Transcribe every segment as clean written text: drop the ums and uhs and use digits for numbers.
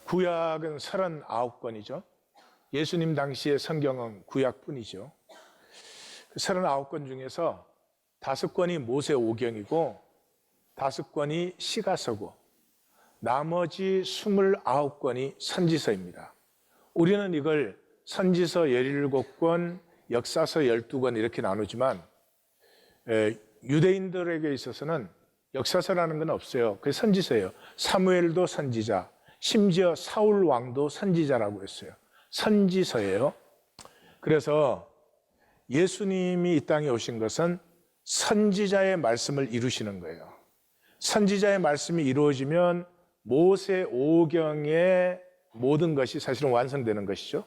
구약은 39권이죠. 예수님 당시의 성경은 구약뿐이죠. 39권 중에서 5권이 모세오경이고 5권이 시가서고 나머지 29권이 선지서입니다. 우리는 이걸 선지서 17권, 역사서 12권 이렇게 나누지만 유대인들에게 있어서는 역사서라는 건 없어요. 그게 선지서예요. 사무엘도 선지자, 심지어 사울 왕도 선지자라고 했어요. 선지서예요. 그래서 예수님이 이 땅에 오신 것은 선지자의 말씀을 이루시는 거예요. 선지자의 말씀이 이루어지면 모세오경의 모든 것이 사실은 완성되는 것이죠.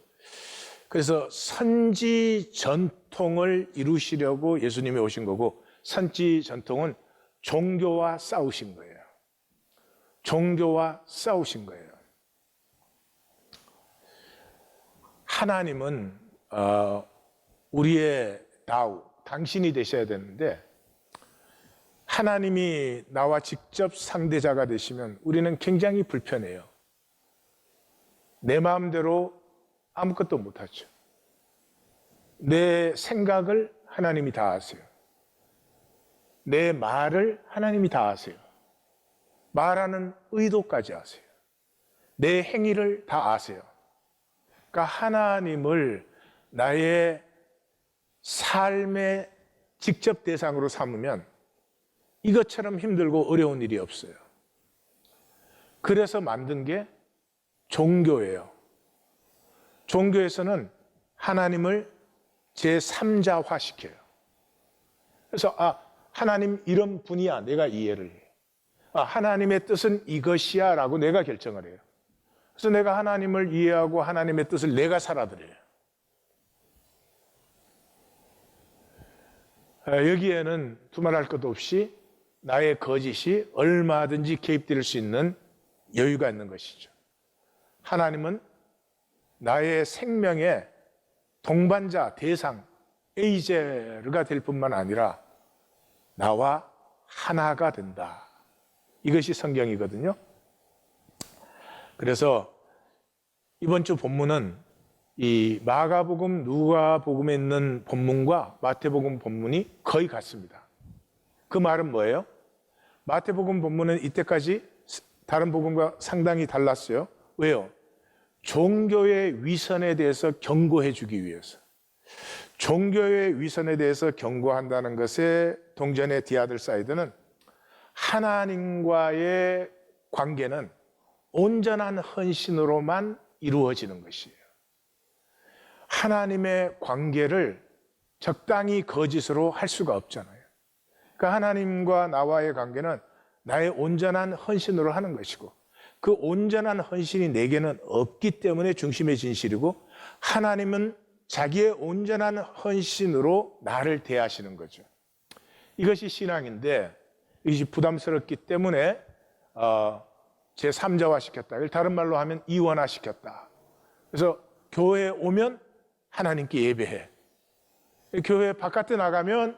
그래서 선지 전통을 이루시려고 예수님이 오신 거고, 선지 전통은 종교와 싸우신 거예요. 종교와 싸우신 거예요. 하나님은 우리의 다우, 당신이 되셔야 되는데, 하나님이 나와 직접 상대자가 되시면 우리는 굉장히 불편해요. 내 마음대로 아무것도 못하죠. 내 생각을 하나님이 다 아세요. 내 말을 하나님이 다 아세요. 말하는 의도까지 아세요. 내 행위를 다 아세요. 그러니까 하나님을 나의 삶의 직접 대상으로 삼으면 이것처럼 힘들고 어려운 일이 없어요. 그래서 만든 게 종교예요. 종교에서는 하나님을 제3자화 시켜요. 그래서 하나님 이런 분이야, 내가 이해를 해요. 하나님의 뜻은 이것이야 라고 내가 결정을 해요. 그래서 내가 하나님을 이해하고 하나님의 뜻을 내가 살아들여요. 여기에는 두말할 것도 없이 나의 거짓이 얼마든지 개입될 수 있는 여유가 있는 것이죠. 하나님은 나의 생명의 동반자, 대상, 에이제르가 될 뿐만 아니라 나와 하나가 된다. 이것이 성경이거든요. 그래서 이번 주 본문은 이 마가복음, 누가복음에 있는 본문과 마태복음 본문이 거의 같습니다. 그 말은 뭐예요? 마태복음 본문은 이때까지 다른 복음과 상당히 달랐어요. 왜요? 종교의 위선에 대해서 경고해 주기 위해서. 종교의 위선에 대해서 경고한다는 것의 동전의 디아들 사이드는 하나님과의 관계는 온전한 헌신으로만 이루어지는 것이에요. 하나님의 관계를 적당히 거짓으로 할 수가 없잖아요. 그러니까 하나님과 나와의 관계는 나의 온전한 헌신으로 하는 것이고, 그 온전한 헌신이 내게는 없기 때문에 중심의 진실이고, 하나님은 자기의 온전한 헌신으로 나를 대하시는 거죠. 이것이 신앙인데, 이것이 부담스럽기 때문에 제3자화 시켰다. 다른 말로 하면 이원화 시켰다. 그래서 교회에 오면 하나님께 예배해. 교회 바깥에 나가면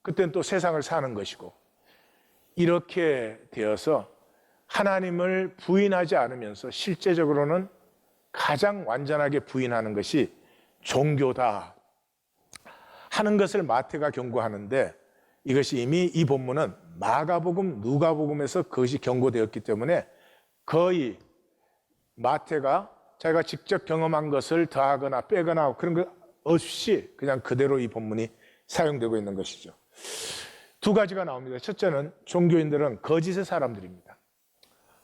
그때는 또 세상을 사는 것이고, 이렇게 되어서 하나님을 부인하지 않으면서 실제적으로는 가장 완전하게 부인하는 것이 종교다 하는 것을 마태가 경고하는데, 이것이 이미 이 본문은 마가복음, 누가복음에서 그것이 경고되었기 때문에 거의 마태가 자기가 직접 경험한 것을 더하거나 빼거나 그런 것 없이 그냥 그대로 이 본문이 사용되고 있는 것이죠. 두 가지가 나옵니다. 첫째는 종교인들은 거짓의 사람들입니다.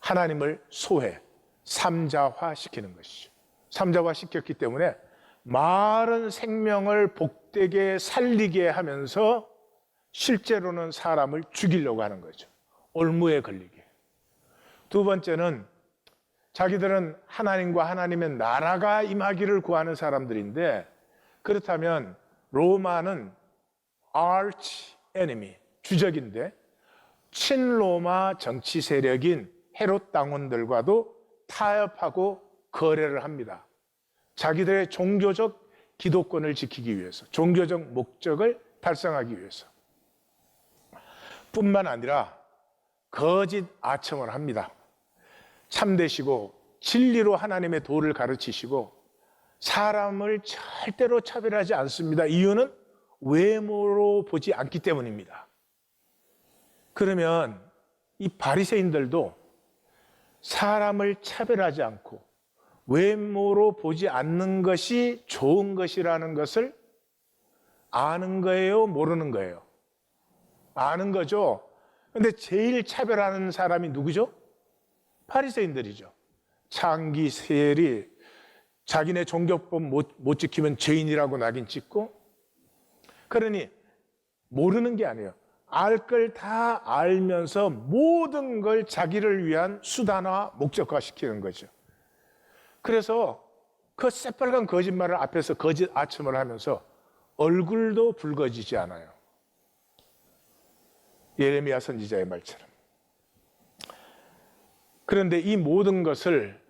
하나님을 소외, 삼자화 시키는 것이죠. 삼자화 시켰기 때문에 마른 생명을 복되게 살리게 하면서 실제로는 사람을 죽이려고 하는 거죠. 올무에 걸리게. 두 번째는 자기들은 하나님과 하나님의 나라가 임하기를 구하는 사람들인데, 그렇다면 로마는 arch enemy, 주적인데 친로마 정치 세력인 헤롯 당원들과도 타협하고 거래를 합니다. 자기들의 종교적 기독권을 지키기 위해서, 종교적 목적을 달성하기 위해서. 뿐만 아니라 거짓 아첨을 합니다. 참되시고 진리로 하나님의 도를 가르치시고 사람을 절대로 차별하지 않습니다. 이유는 외모로 보지 않기 때문입니다. 그러면 이 바리새인들도 사람을 차별하지 않고 외모로 보지 않는 것이 좋은 것이라는 것을 아는 거예요? 모르는 거예요? 아는 거죠. 근데 제일 차별하는 사람이 누구죠? 바리새인들이죠. 창기, 세리, 자기네 종교법 못 지키면 죄인이라고 낙인 찍고, 그러니 모르는 게 아니에요. 알 걸 다 알면서 모든 걸 자기를 위한 수단화, 목적화 시키는 거죠. 그래서 그 새빨간 거짓말을 앞에서 거짓 아첨을 하면서 얼굴도 붉어지지 않아요. 예레미야 선지자의 말처럼. 그런데 이 모든 것을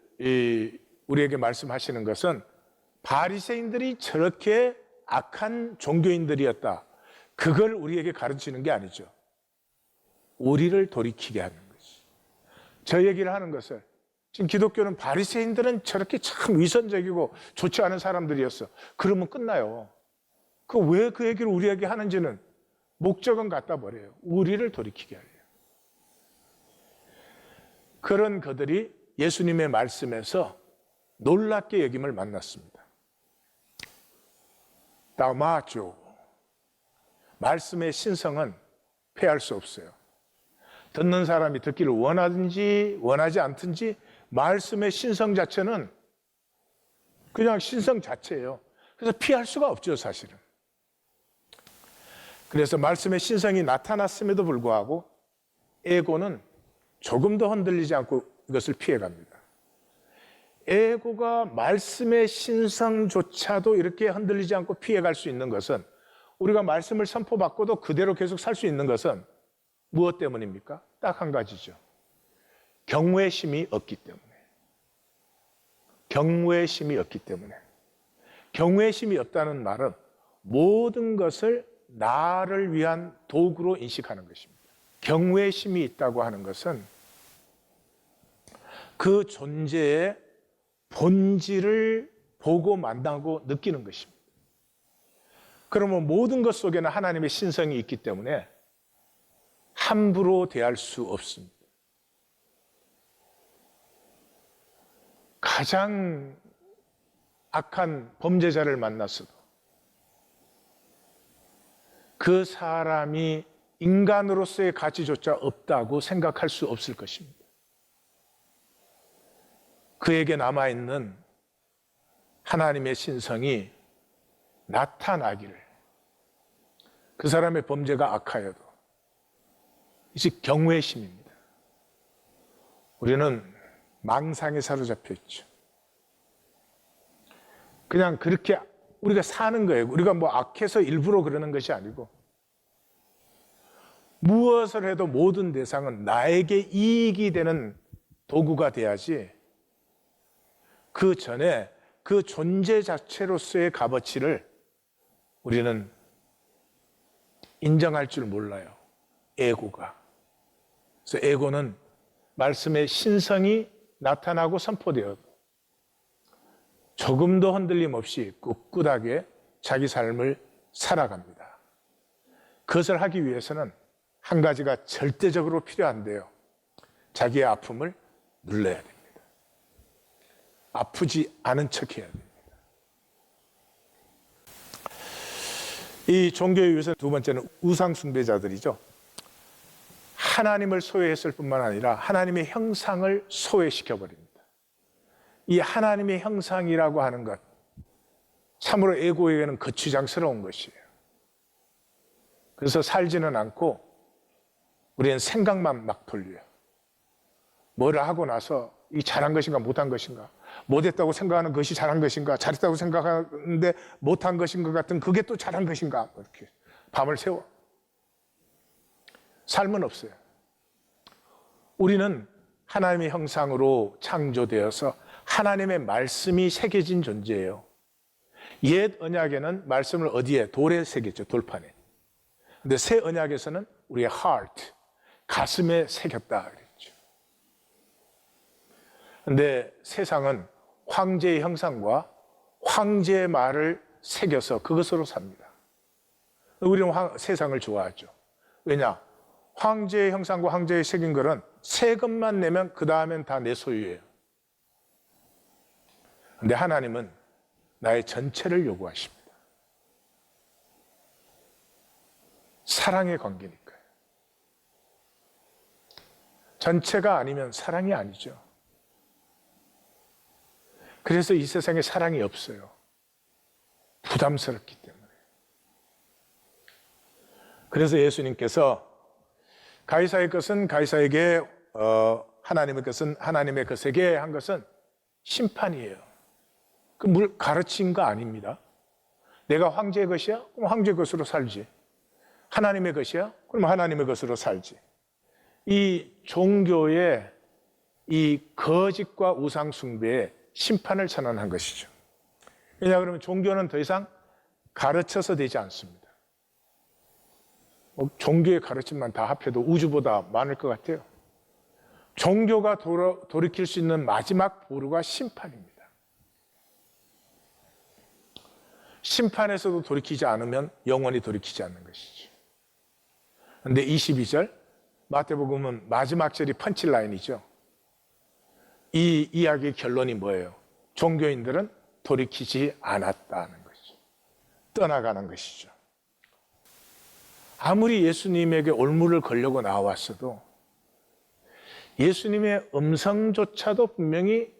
우리에게 말씀하시는 것은 바리새인들이 저렇게 악한 종교인들이었다, 그걸 우리에게 가르치는 게 아니죠. 우리를 돌이키게 하는 거지. 저 얘기를 하는 것을, 지금 기독교는 바리새인들은 저렇게 참 위선적이고 좋지 않은 사람들이었어, 그러면 끝나요. 왜 그 얘기를 우리에게 하는지는 목적은 갖다 버려요. 우리를 돌이키게 하려고. 그런 그들이 예수님의 말씀에서 놀랍게 여김을 만났습니다. 다마죠. 말씀의 신성은 폐할 수 없어요. 듣는 사람이 듣기를 원하든지 원하지 않든지 말씀의 신성 자체는 그냥 신성 자체예요. 그래서 피할 수가 없죠, 사실은. 그래서 말씀의 신성이 나타났음에도 불구하고 에고는 조금도 흔들리지 않고 이것을 피해갑니다. 에고가 말씀의 신성조차도 이렇게 흔들리지 않고 피해갈 수 있는 것은, 우리가 말씀을 선포받고도 그대로 계속 살 수 있는 것은 무엇 때문입니까? 딱 한 가지죠. 경외심이 없기 때문에. 경외심이 없기 때문에. 경외심이 없다는 말은 모든 것을 나를 위한 도구로 인식하는 것입니다. 경외심이 있다고 하는 것은 그 존재의 본질을 보고 만나고 느끼는 것입니다. 그러면 모든 것 속에는 하나님의 신성이 있기 때문에 함부로 대할 수 없습니다. 가장 악한 범죄자를 만났어도 그 사람이 인간으로서의 가치조차 없다고 생각할 수 없을 것입니다. 그에게 남아있는 하나님의 신성이 나타나기를, 그 사람의 범죄가 악하여도, 이제 경외심입니다. 우리는 망상에 사로잡혀 있죠. 그냥 그렇게 우리가 사는 거예요. 우리가 뭐 악해서 일부러 그러는 것이 아니고, 무엇을 해도 모든 대상은 나에게 이익이 되는 도구가 돼야지, 그 전에 그 존재 자체로서의 값어치를 우리는 인정할 줄 몰라요. 에고가. 그래서 에고는 말씀의 신성이 나타나고 선포되어도 조금도 흔들림 없이 꿋꿋하게 자기 삶을 살아갑니다. 그것을 하기 위해서는 한 가지가 절대적으로 필요한데요. 자기의 아픔을 눌러야 됩니다. 아프지 않은 척 해야 됩니다. 이 종교의 위선 두 번째는 우상 숭배자들이죠. 하나님을 소외했을 뿐만 아니라 하나님의 형상을 소외시켜버립니다. 이 하나님의 형상이라고 하는 것, 참으로 에고에게는 거추장스러운 것이에요. 그래서 살지는 않고 우리는 생각만 막 돌려요. 뭐를 하고 나서 이 잘한 것인가 못한 것인가, 못했다고 생각하는 것이 잘한 것인가, 잘했다고 생각하는데 못한 것인 것 같은 그게 또 잘한 것인가, 이렇게 밤을 새워. 삶은 없어요. 우리는 하나님의 형상으로 창조되어서 하나님의 말씀이 새겨진 존재예요. 옛 언약에는 말씀을 어디에? 돌에 새겼죠, 돌판에. 근데 새 언약에서는 우리의 heart, 가슴에 새겼다 그랬죠. 근데 세상은 황제의 형상과 황제의 말을 새겨서 그것으로 삽니다. 우리는 세상을 좋아하죠. 왜냐? 황제의 형상과 황제의 새긴 것은 세금만 내면 그 다음엔 다 내 소유예요. 근데 하나님은 나의 전체를 요구하십니다. 사랑의 관계니까요. 전체가 아니면 사랑이 아니죠. 그래서 이 세상에 사랑이 없어요. 부담스럽기 때문에. 그래서 예수님께서 가이사의 것은 가이사에게, 하나님의 것은 하나님의 것에게 한 것은 심판이에요. 그 가르친 거 아닙니다. 내가 황제의 것이야? 그럼 황제의 것으로 살지. 하나님의 것이야? 그럼 하나님의 것으로 살지. 이 종교의 이 거짓과 우상 숭배에 심판을 선언한 것이죠. 왜냐 그러면 종교는 더 이상 가르쳐서 되지 않습니다. 종교의 가르침만 다 합해도 우주보다 많을 것 같아요. 종교가 돌이킬 수 있는 마지막 보루가 심판입니다. 심판에서도 돌이키지 않으면 영원히 돌이키지 않는 것이죠. 그런데 22절 마태복음은 마지막 절이 펀치라인이죠. 이 이야기의 결론이 뭐예요? 종교인들은 돌이키지 않았다는 것이죠. 떠나가는 것이죠. 아무리 예수님에게 올무를 걸려고 나왔어도 예수님의 음성조차도 분명히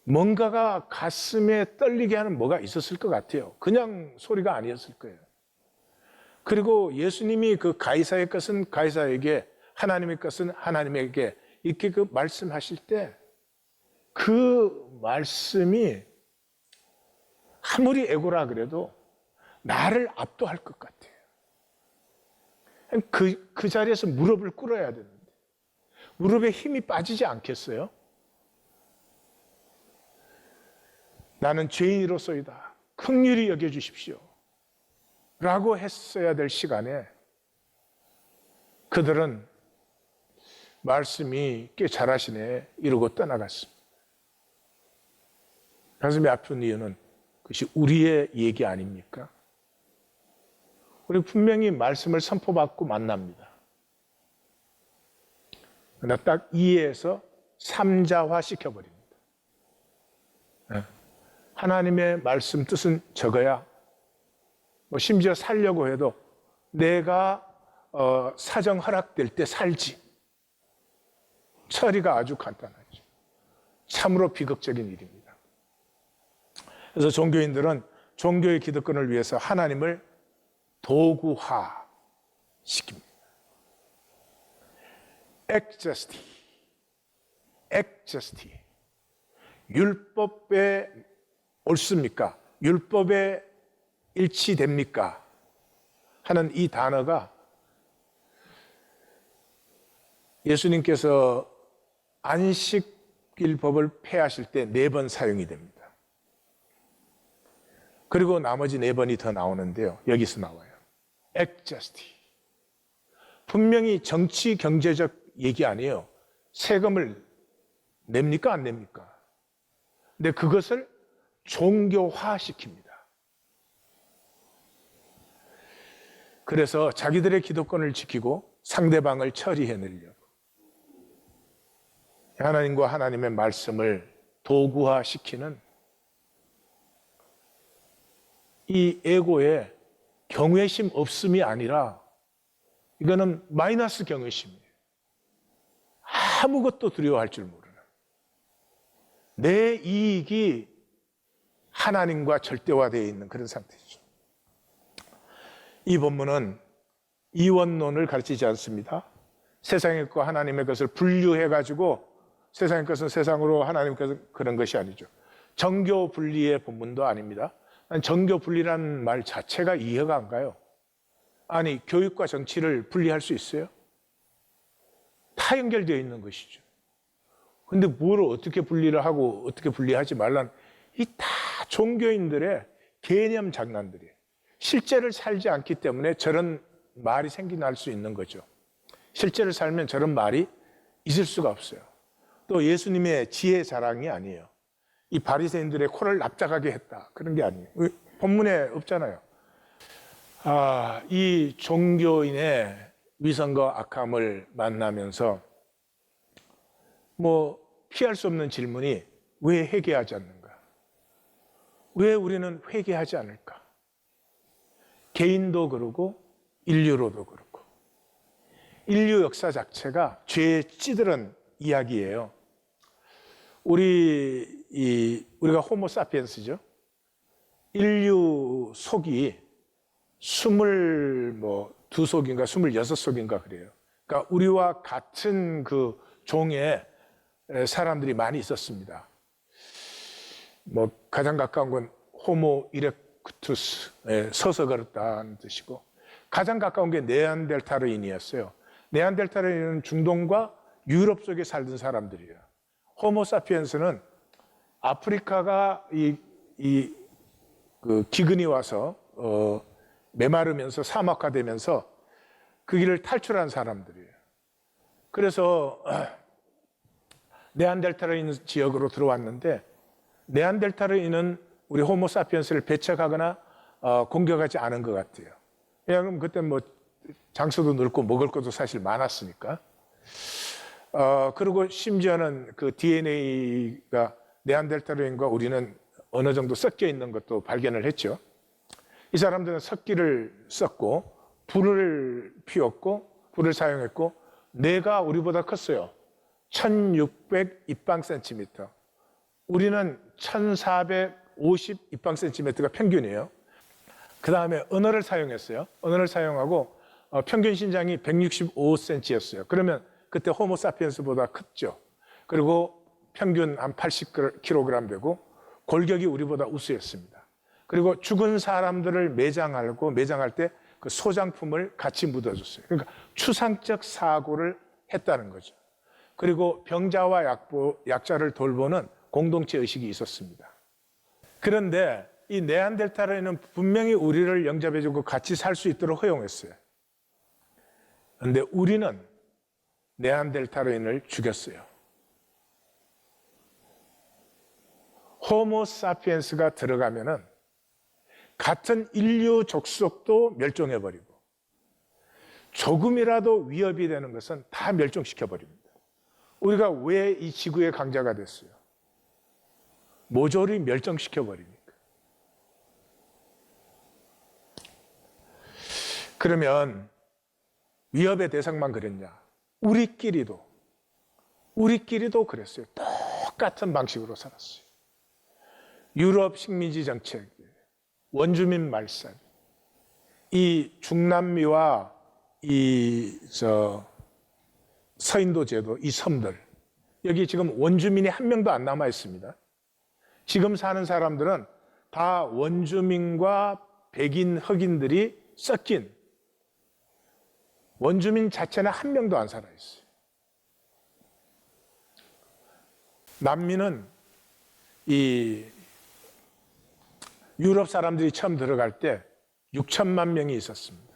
뭔가가 가슴에 떨리게 하는 뭐가 있었을 것 같아요. 그냥 소리가 아니었을 거예요. 그리고 예수님이 그 가이사의 것은 가이사에게, 하나님의 것은 하나님에게 이렇게 그 말씀하실 때 그 말씀이 아무리 애고라 그래도 나를 압도할 것 같아요. 그 자리에서 무릎을 꿇어야 되는데 무릎에 힘이 빠지지 않겠어요? 나는 죄인으로서이다. 긍휼히 여겨주십시오. 라고 했어야 될 시간에 그들은 말씀이 꽤 잘하시네 이러고 떠나갔습니다. 가슴이 아픈 이유는 그것이 우리의 얘기 아닙니까? 우리 분명히 말씀을 선포받고 만납니다. 그러나 딱 이해해서 삼자화 시켜버립니다. 하나님의 말씀 뜻은 저거야. 심지어 살려고 해도 내가 사정 허락될 때 살지. 처리가 아주 간단하죠. 참으로 비극적인 일입니다. 그래서 종교인들은 종교의 기득권을 위해서 하나님을 도구화 시킵니다. 액저스티. 율법에 옳습니까? 율법에 일치됩니까? 하는 이 단어가 예수님께서 안식일법을 폐하실 때 4번 사용이 됩니다. 그리고 나머지 4번이 더 나오는데요. 여기서 나와요. 액저스티. 분명히 정치 경제적 얘기 아니에요. 세금을 냅니까 안 냅니까? 근데 그것을 종교화시킵니다. 그래서 자기들의 기득권을 지키고 상대방을 처리해내려고 하나님과 하나님의 말씀을 도구화시키는 이 에고의 경외심 없음이 아니라 이거는 마이너스 경외심이에요. 아무것도 두려워할 줄 모르는 내 이익이 하나님과 절대화되어 있는 그런 상태죠. 이 본문은 이원론을 가르치지 않습니다. 세상의 것과 하나님의 것을 분류해가지고 세상의 것은 세상으로 하나님의 것은 그런 것이 아니죠. 정교 분리의 본문도 아닙니다. 정교 분리라는 말 자체가 이해가 안 가요. 아니 교육과 정치를 분리할 수 있어요? 다 연결되어 있는 것이죠. 근데 뭘 어떻게 분리를 하고 어떻게 분리하지 말란 이 다 종교인들의 개념 장난들이에요. 실제를 살지 않기 때문에 저런 말이 생겨날 수 있는 거죠. 실제를 살면 저런 말이 있을 수가 없어요. 또 예수님의 지혜 자랑이 아니에요. 이 바리새인들의 코를 납작하게 했다. 그런 게 아니에요. 본문에 없잖아요. 이 종교인의 위선과 악함을 만나면서 피할 수 없는 질문이 왜 회개하지 않는가? 왜 우리는 회개하지 않을까? 개인도 그러고 인류로도 그렇고 인류 역사 자체가 죄에 찌들은 이야기예요. 우리가 호모사피엔스죠. 인류 속이 22속인가 26속인가 그래요. 그러니까 우리와 같은 그 종의 사람들이 많이 있었습니다. 가장 가까운 건 호모 이렉투스, 서서 걸었다는 뜻이고, 가장 가까운 게 네안데르탈인이었어요. 네안데르탈인은 중동과 유럽 속에 살던 사람들이에요. 호모사피엔스는 아프리카가 그 기근이 와서 메마르면서 사막화되면서 그 길을 탈출한 사람들이에요. 그래서 네안데르탈인 지역으로 들어왔는데, 네안데르탈인은 우리 호모사피엔스를 배척하거나 공격하지 않은 것 같아요. 왜냐하면 그때 장소도 넓고 먹을 것도 사실 많았으니까. 그리고 심지어는 그 DNA가 네안데르탈인과 우리는 어느 정도 섞여 있는 것도 발견을 했죠. 이 사람들은 석기를 썼고 불을 피웠고 불을 사용했고 뇌가 우리보다 컸어요. 1600 입방센티미터. 우리는 1450 입방센티미터가 평균이에요. 그 다음에 언어를 사용했어요. 언어를 사용하고 평균 신장이 165cm였어요. 그러면 그때 호모사피엔스보다 컸죠. 그리고 평균 한 80kg 되고 골격이 우리보다 우수했습니다. 그리고 죽은 사람들을 매장할 때 그 소장품을 같이 묻어줬어요. 그러니까 추상적 사고를 했다는 거죠. 그리고 병자와 약자를 돌보는 공동체 의식이 있었습니다. 그런데 이 네안데르탈인은 분명히 우리를 영접해주고 같이 살 수 있도록 허용했어요. 그런데 우리는 네안데르탈인을 죽였어요. 호모사피엔스가 들어가면은 같은 인류 족속도 멸종해버리고 조금이라도 위협이 되는 것은 다 멸종시켜버립니다. 우리가 왜 이 지구의 강자가 됐어요? 모조리 멸종시켜버리니까. 그러면 위협의 대상만 그랬냐? 우리끼리도 그랬어요. 똑같은 방식으로 살았어요. 유럽 식민지 정책, 원주민 말살, 이 중남미와 서인도 제도, 이 섬들, 여기 지금 원주민이 한 명도 안 남아 있습니다. 지금 사는 사람들은 다 원주민과 백인, 흑인들이 섞인 원주민 자체는 한 명도 안 살아 있어요. 남미는 이 유럽 사람들이 처음 들어갈 때 6천만 명이 있었습니다.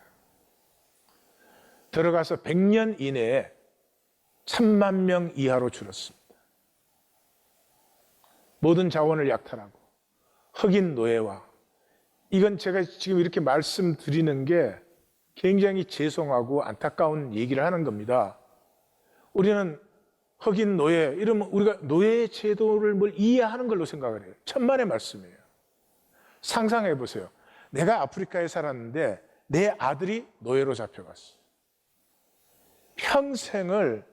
들어가서 100년 이내에 1000만 명 이하로 줄었습니다. 모든 자원을 약탈하고 흑인 노예화. 이건 제가 지금 이렇게 말씀드리는 게 굉장히 죄송하고 안타까운 얘기를 하는 겁니다. 우리는 흑인 노예, 이러면 우리가 노예 제도를 이해하는 걸로 생각을 해요. 천만의 말씀이에요. 상상해 보세요. 내가 아프리카에 살았는데 내 아들이 노예로 잡혀갔어. 평생을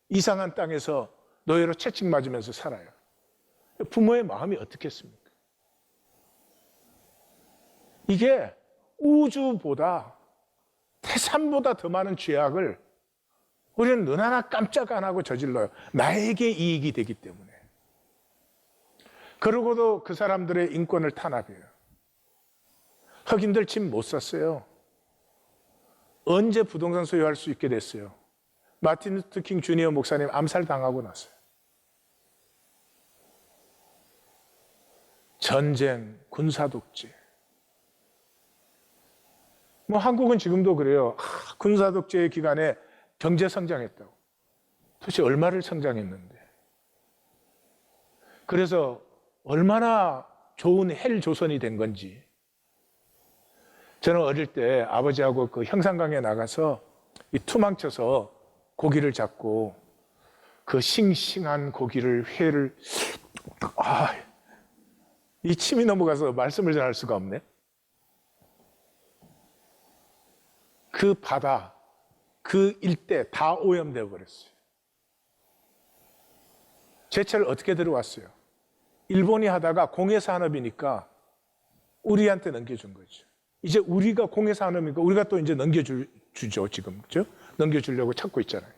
이상한 땅에서 노예로 채찍 맞으면서 살아요. 부모의 마음이 어떻겠습니까? 이게 우주보다 태산보다 더 많은 죄악을 우리는 눈 하나 깜짝 안 하고 저질러요. 나에게 이익이 되기 때문에. 그러고도 그 사람들의 인권을 탄압해요. 흑인들 집 못 샀어요. 언제 부동산 소유할 수 있게 됐어요? 마틴 루터 킹 주니어 목사님 암살당하고 났어요. 전쟁, 군사독재. 한국은 지금도 그래요. 군사독재 기간에 경제 성장했다고. 도대체 얼마를 성장했는데. 그래서 얼마나 좋은 헬조선이 된 건지. 저는 어릴 때 아버지하고 그 형산강에 나가서 이 투망쳐서 고기를 잡고 그 싱싱한 고기를, 회를, 이 침이 넘어가서 말씀을 전할 수가 없네. 그 바다, 그 일대 다 오염되어 버렸어요. 제철 어떻게 들어왔어요? 일본이 하다가 공해산업이니까 우리한테 넘겨준 거죠. 이제 우리가 공해산업이니까 우리가 또 이제 넘겨주죠, 지금. 그죠? 넘겨주려고 찾고 있잖아요.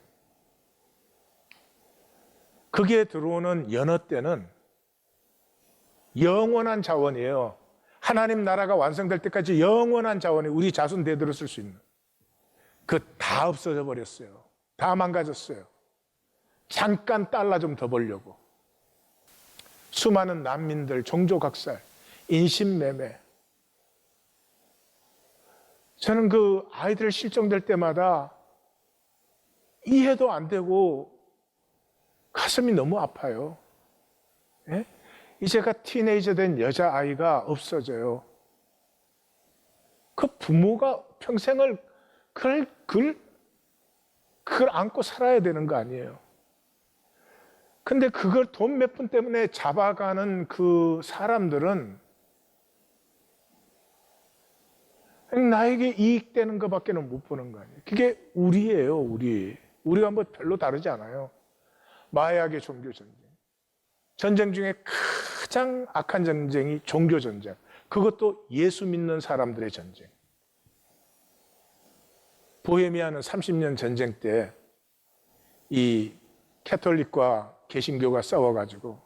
거기에 들어오는 연어 때는 영원한 자원이에요. 하나님 나라가 완성될 때까지 영원한 자원이 우리 자손 대대로 쓸 수 있는. 그 다 없어져 버렸어요. 다 망가졌어요. 잠깐 달러 좀 더 벌려고. 수많은 난민들, 종교각살, 인신매매. 저는 그 아이들 실종될 때마다 이해도 안 되고 가슴이 너무 아파요. 예? 이제가 티네이저 된 여자아이가 없어져요. 그 부모가 평생을 그걸 안고 살아야 되는 거 아니에요. 근데 그걸 돈 몇 푼 때문에 잡아가는 그 사람들은 나에게 이익되는 것밖에는 못 보는 거 아니에요. 그게 우리예요, 우리. 우리가 뭐 별로 다르지 않아요. 마약의 종교 전쟁. 전쟁 중에 가장 악한 전쟁이 종교 전쟁. 그것도 예수 믿는 사람들의 전쟁. 보헤미아는 30년 전쟁 때 이 캐톨릭과 개신교가 싸워가지고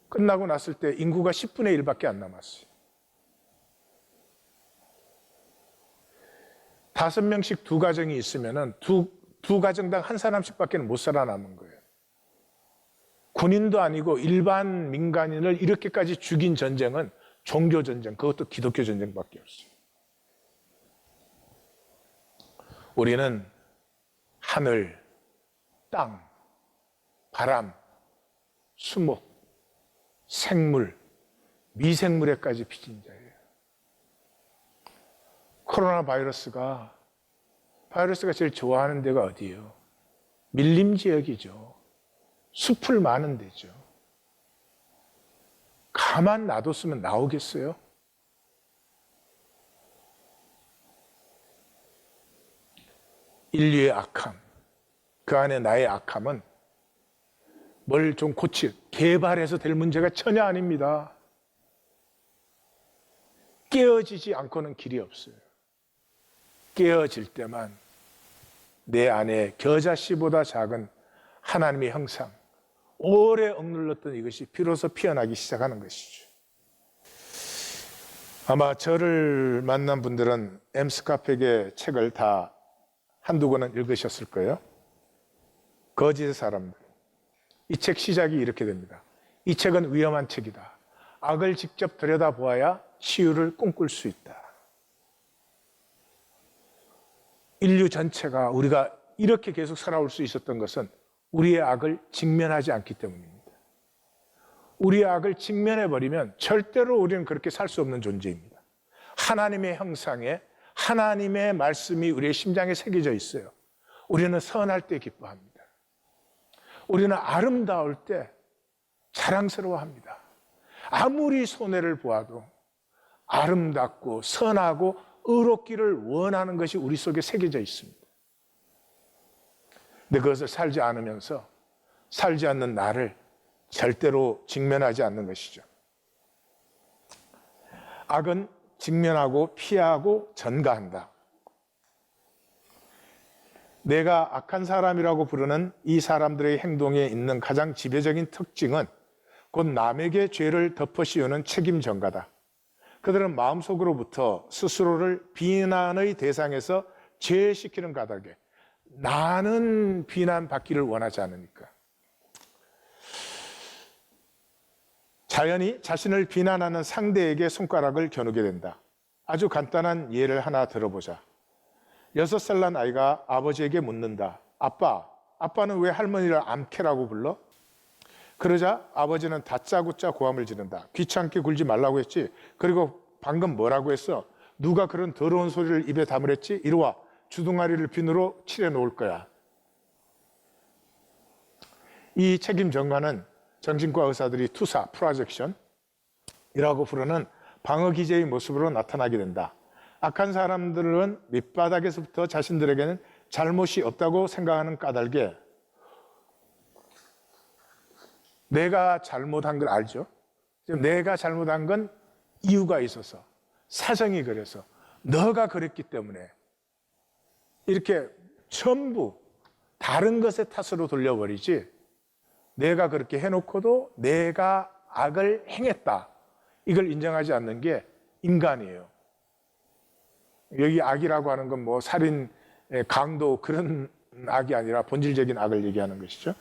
끝나고 났을 때 인구가 10분의 1밖에 안 남았어요. 5명씩 두 가정이 있으면은 두 가정당 한 사람씩밖에 못 살아남은 거예요. 군인도 아니고 일반 민간인을 이렇게까지 죽인 전쟁은 종교 전쟁, 그것도 기독교 전쟁밖에 없어요. 우리는 하늘, 땅, 바람, 수목, 생물, 미생물에까지 빚진 자예요. 코로나 바이러스가 제일 좋아하는 데가 어디예요? 밀림 지역이죠. 숲을 많은 데죠. 가만 놔뒀으면 나오겠어요? 인류의 악함, 그 안에 나의 악함은 뭘 좀 개발해서 될 문제가 전혀 아닙니다. 깨어지지 않고는 길이 없어요. 깨어질 때만 내 안에 겨자씨보다 작은 하나님의 형상, 오래 억눌렀던 이것이 비로소 피어나기 시작하는 것이죠. 아마 저를 만난 분들은 엠스카펙의 책을 다 한두 권은 읽으셨을 거예요. 거짓의 사람들. 이 책 시작이 이렇게 됩니다. 이 책은 위험한 책이다. 악을 직접 들여다보아야 치유를 꿈꿀 수 있다. 인류 전체가 우리가 이렇게 계속 살아올 수 있었던 것은 우리의 악을 직면하지 않기 때문입니다. 우리의 악을 직면해버리면 절대로 우리는 그렇게 살 수 없는 존재입니다. 하나님의 형상에 하나님의 말씀이 우리의 심장에 새겨져 있어요. 우리는 선할 때 기뻐합니다. 우리는 아름다울 때 자랑스러워합니다. 아무리 손해를 보아도 아름답고 선하고 의롭기를 원하는 것이 우리 속에 새겨져 있습니다. 근데 그것을 살지 않으면서 살지 않는 나를 절대로 직면하지 않는 것이죠. 악은 직면하고 피하고 전가한다. 내가 악한 사람이라고 부르는 이 사람들의 행동에 있는 가장 지배적인 특징은 곧 남에게 죄를 덮어씌우는 책임 전가다. 그들은 마음속으로부터 스스로를 비난의 대상에서 제외시키는 까닭에 나는 비난받기를 원하지 않으니까. 자연히 자신을 비난하는 상대에게 손가락을 겨누게 된다. 아주 간단한 예를 하나 들어보자. 6살 난 아이가 아버지에게 묻는다. 아빠는 왜 할머니를 암캐라고 불러? 그러자 아버지는 다짜고짜 고함을 지른다. 귀찮게 굴지 말라고 했지. 그리고 방금 뭐라고 했어? 누가 그런 더러운 소리를 입에 담으랬지? 이리 와. 주둥아리를 비누로 칠해 놓을 거야. 이 책임 전가는 정신과 의사들이 투사, 프로젝션이라고 부르는 방어 기제의 모습으로 나타나게 된다. 악한 사람들은 밑바닥에서부터 자신들에게는 잘못이 없다고 생각하는 까닭에 내가 잘못한 걸 알죠. 내가 잘못한 건 이유가 있어서, 사정이 그래서, 너가 그랬기 때문에 이렇게 전부 다른 것의 탓으로 돌려버리지, 내가 그렇게 해놓고도 내가 악을 행했다, 이걸 인정하지 않는 게 인간이에요. 여기 악이라고 하는 건 뭐 살인, 강도 그런 악이 아니라 본질적인 악을 얘기하는 것이죠.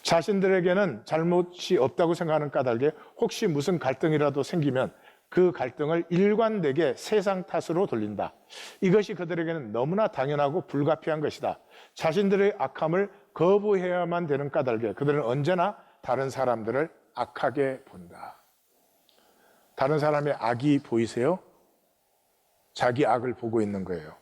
자신들에게는 잘못이 없다고 생각하는 까닭에 혹시 무슨 갈등이라도 생기면 그 갈등을 일관되게 세상 탓으로 돌린다. 이것이 그들에게는 너무나 당연하고 불가피한 것이다. 자신들의 악함을 거부해야만 되는 까닭에 그들은 언제나 다른 사람들을 악하게 본다. 다른 사람의 악이 보이세요? 자기 악을 보고 있는 거예요.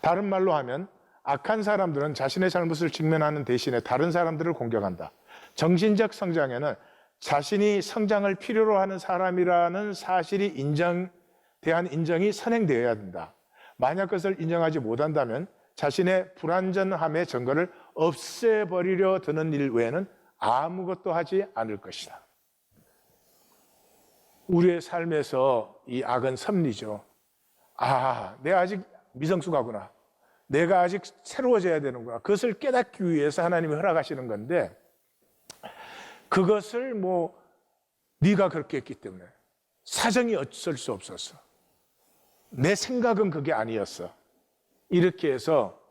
다른 말로 하면 악한 사람들은 자신의 잘못을 직면하는 대신에 다른 사람들을 공격한다. 정신적 성장에는 자신이 성장을 필요로 하는 사람이라는 사실이 대한 인정이 선행되어야 된다. 만약 그것을 인정하지 못한다면 자신의 불완전함의 증거를 없애버리려 드는 일 외에는 아무것도 하지 않을 것이다. 우리의 삶에서 이 악은 섭리죠. 내가 아직 미성숙하구나. 내가 아직 새로워져야 되는구나. 그것을 깨닫기 위해서 하나님이 허락하시는 건데, 그것을 네가 그렇게 했기 때문에, 사정이 어쩔 수 없었어, 내 생각은 그게 아니었어, 이렇게 해서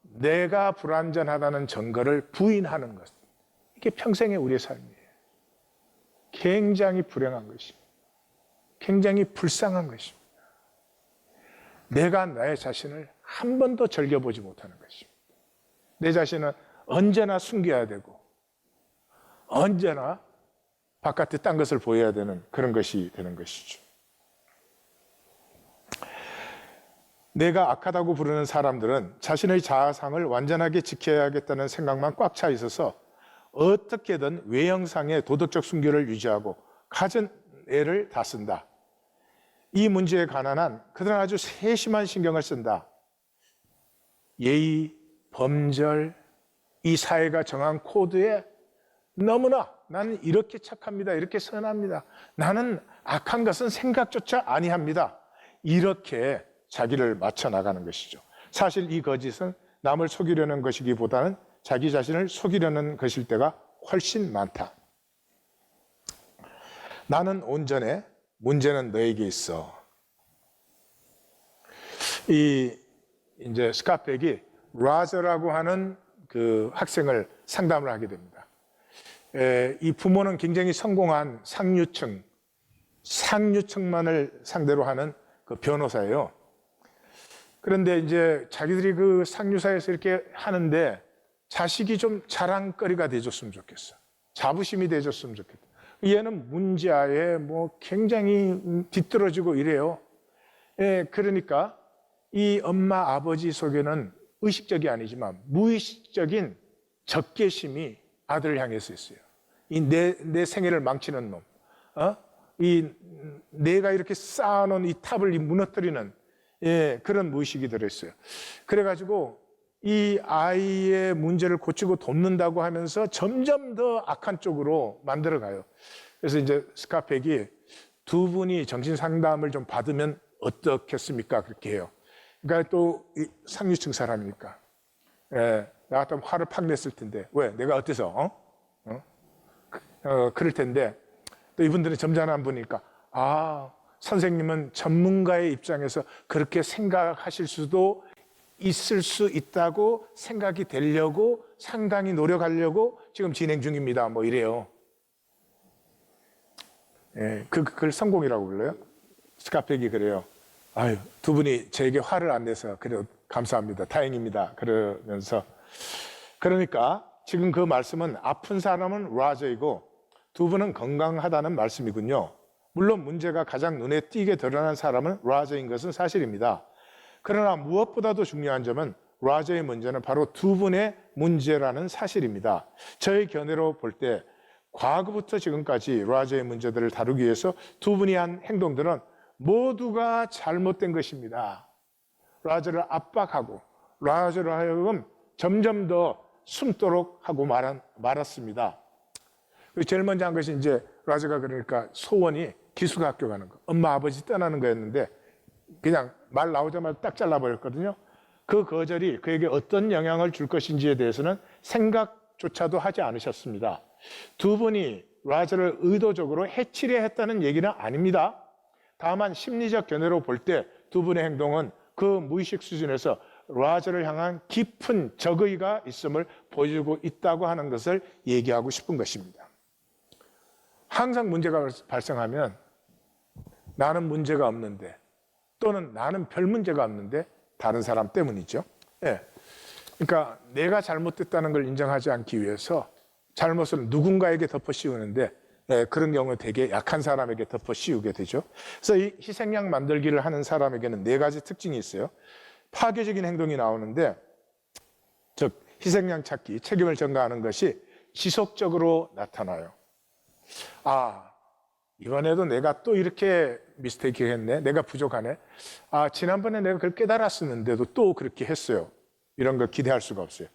내가 불완전하다는 증거를 부인하는 것, 이게 평생의 우리의 삶이에요. 굉장히 불행한 것입니다. 굉장히 불쌍한 것입니다. 내가 나의 자신을 한 번도 즐겨보지 못하는 것입니다. 내 자신은 언제나 숨겨야 되고 언제나 바깥에 딴 것을 보여야 되는 그런 것이 되는 것이죠. 내가 악하다고 부르는 사람들은 자신의 자아상을 완전하게 지켜야겠다는 생각만 꽉 차 있어서 어떻게든 외형상의 도덕적 순결을 유지하고 갖은 애를 다 쓴다. 이 문제에 관한 한 그들은 아주 세심한 신경을 쓴다. 예의, 범절, 이 사회가 정한 코드에 너무나 나는 이렇게 착합니다, 이렇게 선합니다, 나는 악한 것은 생각조차 아니합니다, 이렇게 자기를 맞춰 나가는 것이죠. 사실 이 거짓은 남을 속이려는 것이기보다는 자기 자신을 속이려는 것일 때가 훨씬 많다. 나는 온전해, 문제는 너에게 있어. 이제 스카펙이 라저라고 하는 그 학생을 상담을 하게 됩니다. 이 부모는 굉장히 성공한 상류층만을 상대로 하는 그 변호사예요. 그런데 이제 자기들이 그 상류사에서 이렇게 하는데 자식이 좀 자랑거리가 돼줬으면 좋겠어. 자부심이 돼줬으면 좋겠다. 얘는 문제아에 굉장히 뒤떨어지고 이래요. 그러니까 이 엄마 아버지 속에는 의식적이 아니지만 무의식적인 적개심이 아들을 향해서 있어요. 내 생애를 망치는 놈, 내가 이렇게 쌓아놓은 이 탑을 무너뜨리는 그런 무의식이 들어있어요. 그래가지고 이 아이의 문제를 고치고 돕는다고 하면서 점점 더 악한 쪽으로 만들어가요. 그래서 이제 스카펙이 두 분이 정신 상담을 좀 받으면 어떻겠습니까? 그렇게 해요. 그러니까 또 상류층 사람이니까 나 같으면 화를 팍 냈을 텐데, 왜? 내가 어때서? 그럴 텐데 또 이분들은 점잖은 분이니까 선생님은 전문가의 입장에서 그렇게 생각하실 수도 있을 수 있다고 생각이 되려고 상당히 노력하려고 지금 진행 중입니다, 이래요. 그걸 성공이라고 불러요. 스카펙이 그래요. 두 분이 저에게 화를 안 내서 그래요, 감사합니다, 다행입니다, 그러면서. 그러니까 지금 그 말씀은 아픈 사람은 라저이고 두 분은 건강하다는 말씀이군요. 물론 문제가 가장 눈에 띄게 드러난 사람은 라저인 것은 사실입니다. 그러나 무엇보다도 중요한 점은 라저의 문제는 바로 두 분의 문제라는 사실입니다. 저의 견해로 볼 때 과거부터 지금까지 라저의 문제들을 다루기 위해서 두 분이 한 행동들은 모두가 잘못된 것입니다. 라저를 압박하고 라저를 하여금 점점 더 숨도록 하고 말았습니다. 제일 먼저 한 것이 이제 라저가 그러니까 소원이 기숙학교 가는 거, 엄마 아버지 떠나는 거였는데 그냥 말 나오자마자 딱 잘라버렸거든요. 그 거절이 그에게 어떤 영향을 줄 것인지에 대해서는 생각조차도 하지 않으셨습니다. 두 분이 라저를 의도적으로 해치려 했다는 얘기는 아닙니다. 다만 심리적 견해로 볼 때 두 분의 행동은 그 무의식 수준에서 라저를 향한 깊은 적의가 있음을 보여주고 있다고 하는 것을 얘기하고 싶은 것입니다. 항상 문제가 발생하면 나는 문제가 없는데 또는 나는 별 문제가 없는데 다른 사람 때문이죠. 예. 그러니까 내가 잘못됐다는 걸 인정하지 않기 위해서 잘못을 누군가에게 덮어 씌우는데 그런 경우 되게 약한 사람에게 덮어 씌우게 되죠. 그래서 이 희생양 만들기를 하는 사람에게는 네 가지 특징이 있어요. 파괴적인 행동이 나오는데, 즉 희생양 찾기, 책임을 전가하는 것이 지속적으로 나타나요. 아, 이번에도 내가 또 이렇게 미스테이크 했네, 내가 부족하네, 아, 지난번에 내가 그걸 깨달았었는데도 또 그렇게 했어요. 이런 거 기대할 수가 없어요.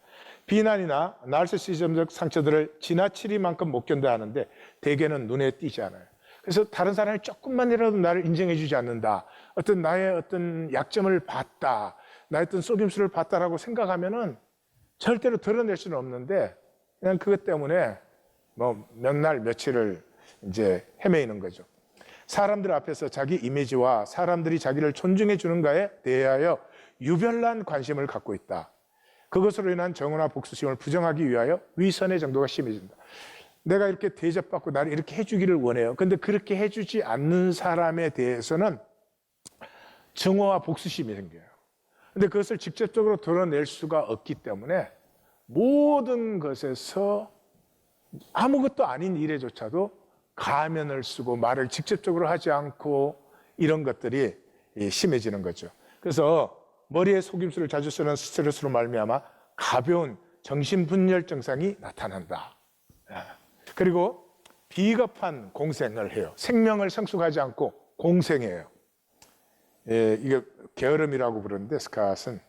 비난이나 나르시시즘적 상처들을 지나치리만큼 못 견뎌 하는데 대개는 눈에 띄지 않아요. 그래서 다른 사람이 조금만이라도 나를 인정해 주지 않는다, 어떤 나의 어떤 약점을 봤다, 나의 어떤 속임수를 봤다라고 생각하면은 절대로 드러낼 수는 없는데 그냥 그것 때문에 뭐 몇 날 며칠을 이제 헤매이는 거죠. 사람들 앞에서 자기 이미지와 사람들이 자기를 존중해 주는가에 대하여 유별난 관심을 갖고 있다. 그것으로 인한 정의나 복수심을 부정하기 위하여 위선의 정도가 심해진다. 내가 이렇게 대접받고 나를 이렇게 해주기를 원해요. 근데 그렇게 해주지 않는 사람에 대해서는 증오와 복수심이 생겨요. 근데 그것을 직접적으로 드러낼 수가 없기 때문에 모든 것에서 아무것도 아닌 일에조차도 가면을 쓰고 말을 직접적으로 하지 않고 이런 것들이 심해지는 거죠. 그래서 머리에 속임수를 자주 쓰는 스트레스로 말미암아 가벼운 정신분열 증상이 나타난다. 그리고 비겁한 공생을 해요. 생명을 성숙하지 않고 공생해요. 이게 게으름이라고 부르는데 스캇은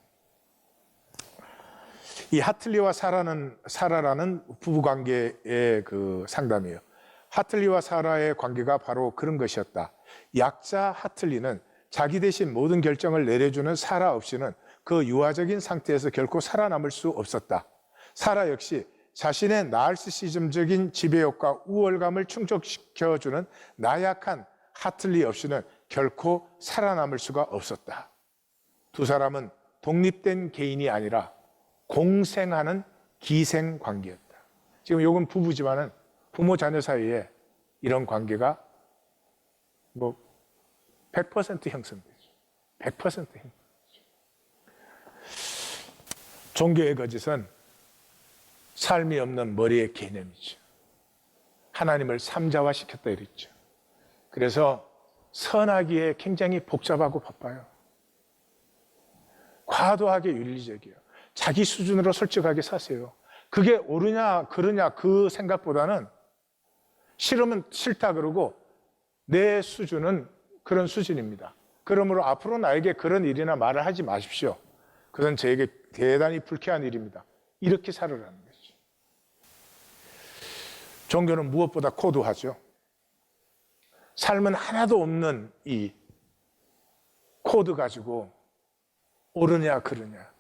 이 하틀리와 사라라는 부부관계의 그 상담이에요. 하틀리와 사라의 관계가 바로 그런 것이었다. 약자 하틀리는 자기 대신 모든 결정을 내려주는 사라 없이는 그 유아적인 상태에서 결코 살아남을 수 없었다. 사라 역시 자신의 나르시시즘적인 지배욕과 우월감을 충족시켜주는 나약한 하틀리 없이는 결코 살아남을 수가 없었다. 두 사람은 독립된 개인이 아니라 공생하는 기생 관계였다. 지금 요건 부부지만은 부모 자녀 사이에 이런 관계가 뭐 100% 형성되죠. 100% 형성되죠. 종교의 거짓은 삶이 없는 머리의 개념이죠. 하나님을 삼자화시켰다 이랬죠. 그래서 선하기에 굉장히 복잡하고 바빠요. 과도하게 윤리적이에요. 자기 수준으로 솔직하게 사세요. 그게 옳으냐 그르냐 그 생각보다는 싫으면 싫다 그러고 내 수준은 그런 수준입니다. 그러므로 앞으로 나에게 그런 일이나 말을 하지 마십시오. 그건 저에게 대단히 불쾌한 일입니다. 이렇게 살으라는 거죠. 종교는 무엇보다 고도하죠. 삶은 하나도 없는 이 코드 가지고 옳으냐 그르냐.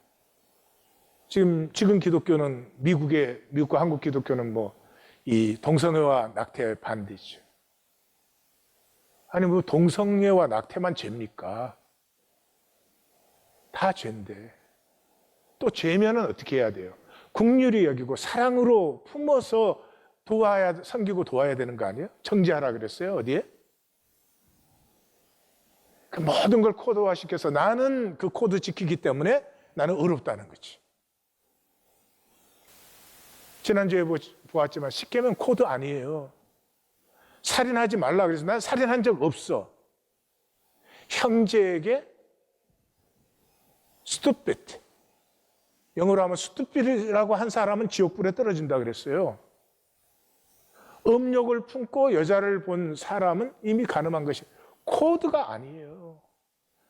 지금 기독교는 미국과 한국 기독교는 뭐 이 동성애와 낙태 반대죠. 아니 뭐 동성애와 낙태만 죄입니까? 다 죄인데 또 죄면은 어떻게 해야 돼요? 긍휼히 여기고 사랑으로 품어서 섬기고 도와야 되는 거 아니에요? 정죄하라 그랬어요 어디에? 그 모든 걸 코드화시켜서 나는 그 코드 지키기 때문에 나는 어렵다는 거지. 지난주에 보았지만 십계명 코드 아니에요. 살인하지 말라 그래서 난 살인한 적 없어. 형제에게 stupid, 영어로 하면 stupid이라고 한 사람은 지옥불에 떨어진다 그랬어요. 음욕을 품고 여자를 본 사람은 이미 간음한 것이 코드가 아니에요.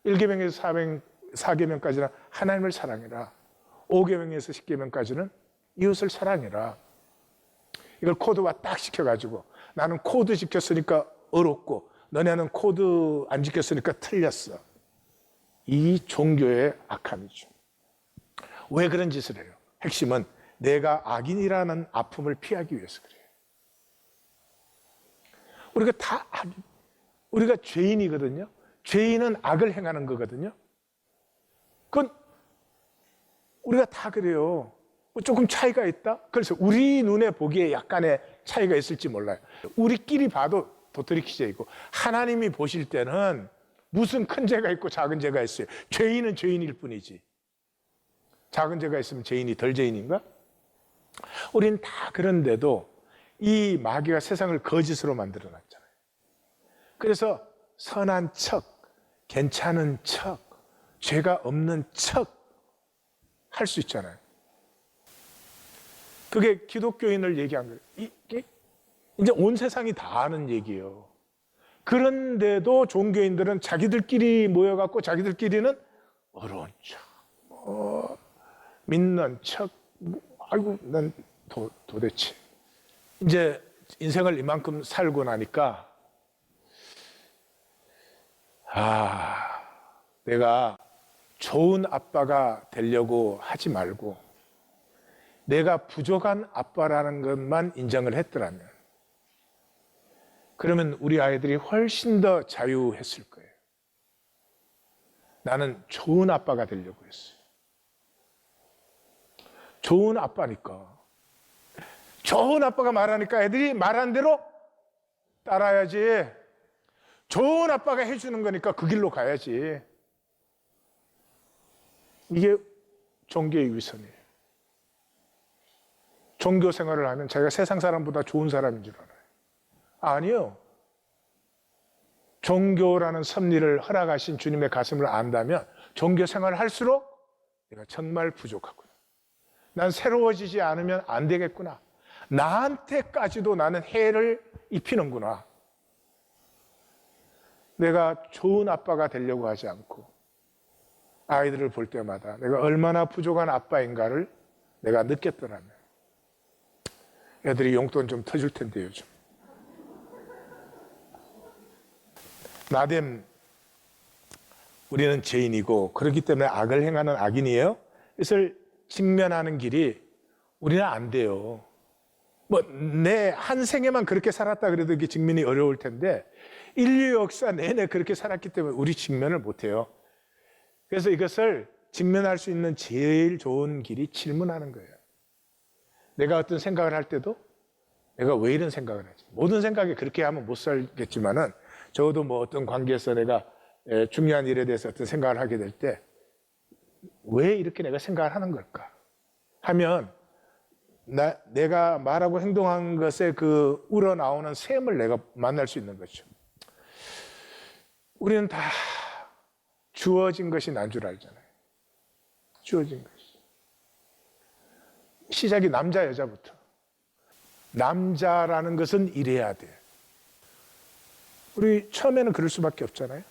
1계명에서 4계명까지는 하나님을 사랑해라. 5계명에서 10계명까지는 이웃을 사랑해라. 이걸 코드화 딱 시켜가지고 나는 코드 지켰으니까 어렵고 너네는 코드 안 지켰으니까 틀렸어. 이 종교의 악함이죠. 왜 그런 짓을 해요? 핵심은 내가 악인이라는 아픔을 피하기 위해서 그래요. 우리가 다 우리가 죄인이거든요. 죄인은 악을 행하는 거거든요. 그건 우리가 다 그래요. 조금 차이가 있다? 그래서 우리 눈에 보기에 약간의 차이가 있을지 몰라요. 우리끼리 봐도 도토리 키재이고 하나님이 보실 때는 무슨 큰 죄가 있고 작은 죄가 있어요. 죄인은 죄인일 뿐이지. 작은 죄가 있으면 죄인이 덜 죄인인가? 우리는 다 그런데도 이 마귀가 세상을 거짓으로 만들어놨잖아요. 그래서 선한 척, 괜찮은 척, 죄가 없는 척 할 수 있잖아요. 그게 기독교인을 얘기한 거예요. 이게 이제 온 세상이 다 아는 얘기예요. 그런데도 종교인들은 자기들끼리 모여갖고 자기들끼리는 어려운 척, 믿는 척, 아이고 난 도대체 이제 인생을 이만큼 살고 나니까 내가 좋은 아빠가 되려고 하지 말고 내가 부족한 아빠라는 것만 인정을 했더라면 그러면 우리 아이들이 훨씬 더 자유했을 거예요. 나는 좋은 아빠가 되려고 했어요. 좋은 아빠니까. 좋은 아빠가 말하니까 애들이 말한 대로 따라야지. 좋은 아빠가 해주는 거니까 그 길로 가야지. 이게 종교의 위선이에요. 종교 생활을 하면 자기가 세상 사람보다 좋은 사람인 줄 알아요. 아니요. 종교라는 섭리를 허락하신 주님의 가슴을 안다면 종교 생활을 할수록 내가 정말 부족하구나. 난 새로워지지 않으면 안 되겠구나. 나한테까지도 나는 해를 입히는구나. 내가 좋은 아빠가 되려고 하지 않고 아이들을 볼 때마다 내가 얼마나 부족한 아빠인가를 내가 느꼈더라면 애들이 용돈 좀 터줄 텐데 요즘. 나됨 우리는 죄인이고 그렇기 때문에 악을 행하는 악인이에요. 이것을 직면하는 길이 우리는 안 돼요. 뭐 내 한 생에만 그렇게 살았다 그래도 이게 직면이 어려울 텐데 인류 역사 내내 그렇게 살았기 때문에 우리 직면을 못 해요. 그래서 이것을 직면할 수 있는 제일 좋은 길이 질문하는 거예요. 내가 어떤 생각을 할 때도 내가 왜 이런 생각을 하지? 모든 생각이 그렇게 하면 못 살겠지만은 적어도 뭐 어떤 관계에서 내가 중요한 일에 대해서 어떤 생각을 하게 될 때 왜 이렇게 내가 생각을 하는 걸까? 하면 내가 말하고 행동한 것에 그 우러나오는 셈을 내가 만날 수 있는 거죠. 우리는 다 주어진 것이 난 줄 알잖아요. 주어진 것이. 시작이 남자 여자부터. 남자라는 것은 이래야 돼. 우리 처음에는 그럴 수밖에 없잖아요.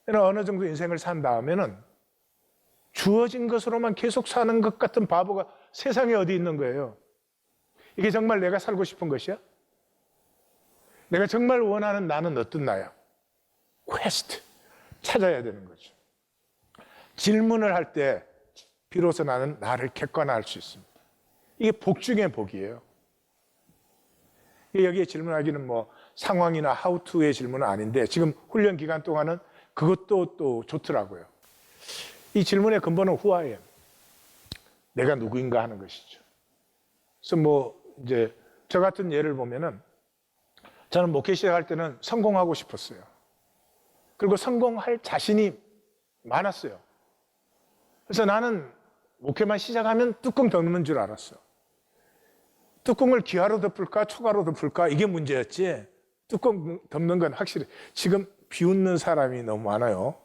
그러나 어느 정도 인생을 산 다음에는 주어진 것으로만 계속 사는 것 같은 바보가 세상에 어디 있는 거예요. 이게 정말 내가 살고 싶은 것이야? 내가 정말 원하는 나는 어떤 나야? 퀘스트 찾아야 되는 거죠. 질문을 할 때 비로소 나는 나를 객관화할 수 있습니다. 이게 복 중의 복이에요. 여기에 질문하기는 뭐 상황이나 how to의 질문은 아닌데 지금 훈련 기간 동안은 그것도 또 좋더라고요. 이 질문의 근본은 who I am. 내가 누구인가 하는 것이죠. 그래서 뭐 이제 저 같은 예를 보면은 저는 목회 시작할 때는 성공하고 싶었어요. 그리고 성공할 자신이 많았어요. 그래서 나는 목회만 시작하면 뚜껑 덮는 줄 알았어. 뚜껑을 기화로 덮을까 초가로 덮을까 이게 문제였지. 뚜껑 덮는 건 확실히 지금 비웃는 사람이 너무 많아요.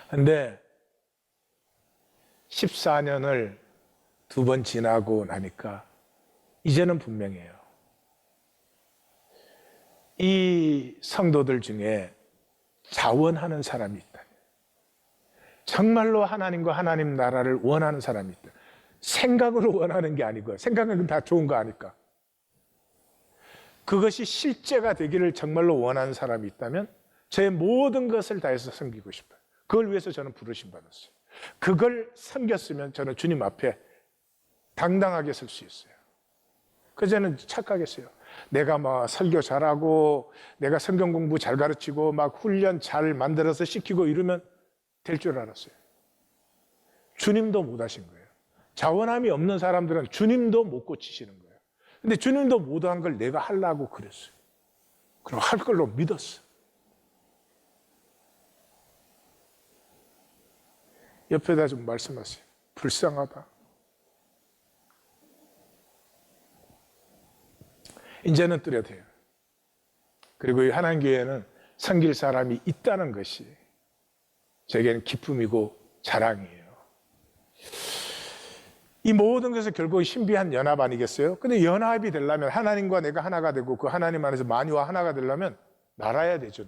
그런데 14년을 2번 지나고 나니까 이제는 분명해요. 이 성도들 중에 자원하는 사람이 있다. 정말로 하나님과 하나님 나라를 원하는 사람이 있다. 생각으로 원하는 게 아니고요. 생각은 다 좋은 거 아니까. 그것이 실제가 되기를 정말로 원하는 사람이 있다면 제 모든 것을 다해서 섬기고 싶어요. 그걸 위해서 저는 부르심 받았어요. 그걸 섬겼으면 저는 주님 앞에 당당하게 설 수 있어요. 그래서 저는 착각했어요. 내가 막 설교 잘하고 내가 성경 공부 잘 가르치고 막 훈련 잘 만들어서 시키고 이러면 될 줄 알았어요. 주님도 못 하신 거예요. 자원함이 없는 사람들은 주님도 못 고치시는 거예요. 근데 주님도 못한 걸 내가 하려고 그랬어요. 그럼 할 걸로 믿었어. 옆에다 좀 말씀하세요. 불쌍하다. 이제는 뚜렷해요. 그리고 이 하나님교회는 섬길 사람이 있다는 것이 제게는 기쁨이고 자랑이에요. 이 모든 것은 결국 신비한 연합 아니겠어요? 근데 연합이 되려면 하나님과 내가 하나가 되고 그 하나님 안에서 만유와 하나가 되려면 나라야 되죠.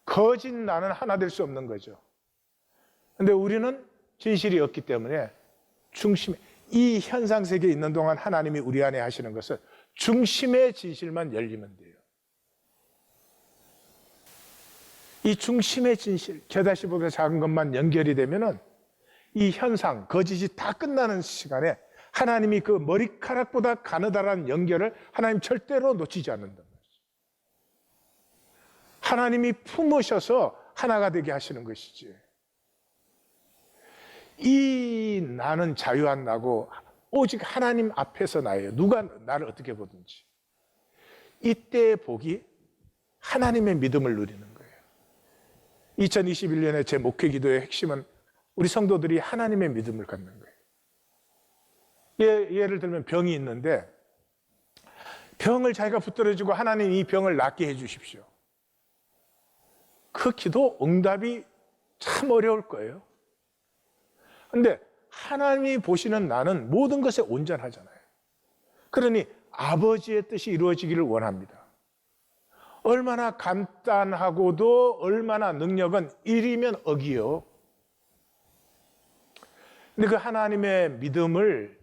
거짓 나는 하나 될 수 없는 거죠. 근데 우리는 진실이 없기 때문에 중심에 이 현상 세계에 있는 동안 하나님이 우리 안에 하시는 것은 중심의 진실만 열리면 돼요. 이 중심의 진실, 겨다시보다 작은 것만 연결이 되면은 이 현상, 거짓이 다 끝나는 시간에 하나님이 그 머리카락보다 가느다란 연결을 하나님 절대로 놓치지 않는단 말이죠. 하나님이 품으셔서 하나가 되게 하시는 것이지. 이 나는 자유 안 나고 오직 하나님 앞에서 나예요. 누가 나를 어떻게 보든지. 이때의 복이 하나님의 믿음을 누리는 거예요. 2021년에 제 목회 기도의 핵심은 우리 성도들이 하나님의 믿음을 갖는 거예요. 예를 들면 병이 있는데 병을 자기가 붙들어주고 하나님 이 병을 낫게 해 주십시오. 그 기도 응답이 참 어려울 거예요. 그런데 하나님이 보시는 나는 모든 것에 온전하잖아요. 그러니 아버지의 뜻이 이루어지기를 원합니다. 얼마나 간단하고도 얼마나 능력은 1이면 억이요. 근데 그 하나님의 믿음을